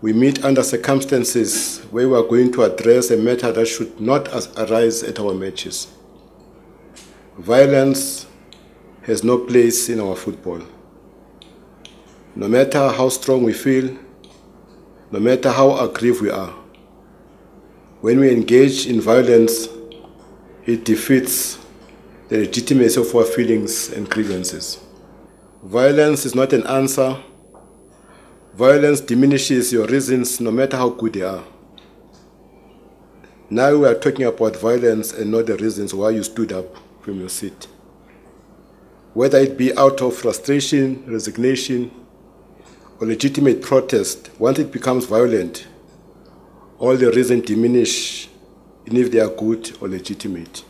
We meet under circumstances where we are going to address a matter that should not arise at our matches. Violence has no place in our football. No matter how strong we feel, no matter how aggrieved we are, when we engage in violence, it defeats the legitimacy of our feelings and grievances. Violence is not an answer. Violence diminishes your reasons, no matter how good they are. Now we are talking about violence and not the reasons why you stood up from your seat. Whether it be out of frustration, resignation, or legitimate protest, once it becomes violent, all the reasons diminish, even if they are good or legitimate.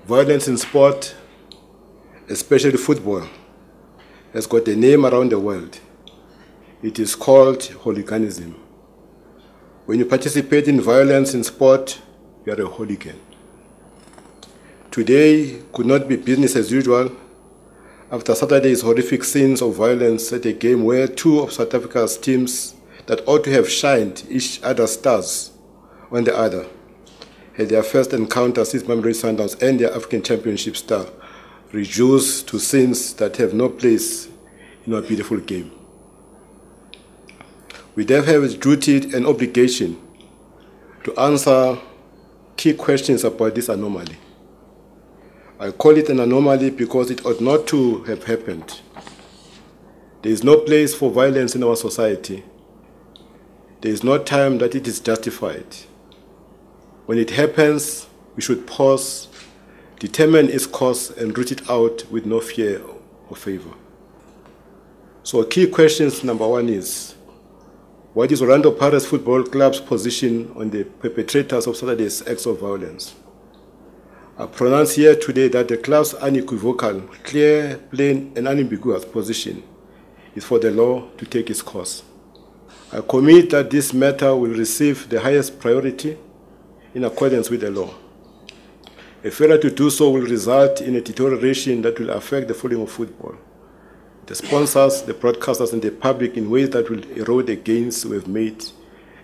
Violence in sport, especially football, has got a name around the world. It is called hooliganism. When you participate in violence in sport, you are a hooligan. Today could not be business as usual after Saturday's horrific scenes of violence at a game where two of South Africa's teams that ought to have shined each other's stars on the other had their first encounter since Mamelodi Sundowns and their African Championship star reduced to scenes that have no place in our beautiful game. We therefore have a duty and obligation to answer key questions about this anomaly. I call it an anomaly because it ought not to have happened. There is no place for violence in our society. There is no time that it is justified. When it happens, we should pause, determine its cause, and root it out with no fear or favor. So key questions number one is, what is Orlando Pirates Football Club's position on the perpetrators of Saturday's acts of violence? I pronounce here today that the club's unequivocal, clear, plain, and unambiguous position is for the law to take its course. I commit that this matter will receive the highest priority in accordance with the law. A failure to do so will result in a deterioration that will affect the following of football: the sponsors, the broadcasters, and the public in ways that will erode the gains we have made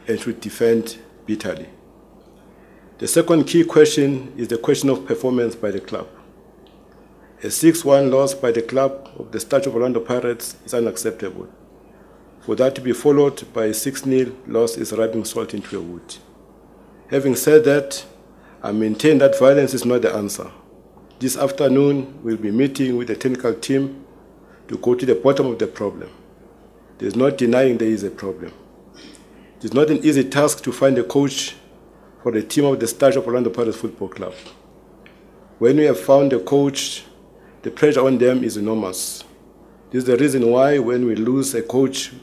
and should defend bitterly. The second key question is the question of performance by the club. A 6-1 loss by the club of the Statue of Orlando Pirates is unacceptable. For that to be followed by a 6-0 loss is rubbing salt into a wound. Having said that, I maintain that violence is not the answer. This afternoon, we'll be meeting with the technical team to go to the bottom of the problem. There's no denying there is a problem. It is not an easy task to find a coach for the team of the Statue of Orlando Pirates Football Club. When we have found a coach, the pressure on them is enormous. This is the reason why when we lose a coach,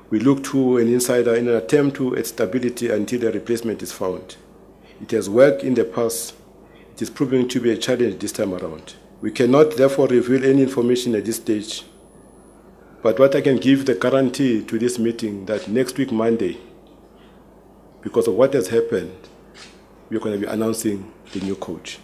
we look to an insider in an attempt to add stability until a replacement is found. It has worked in the past. It is proving to be a challenge this time around. We cannot therefore reveal any information at this stage. But what I can give the guarantee to this meeting that next week, Monday, because of what has happened, we're going to be announcing the new coach.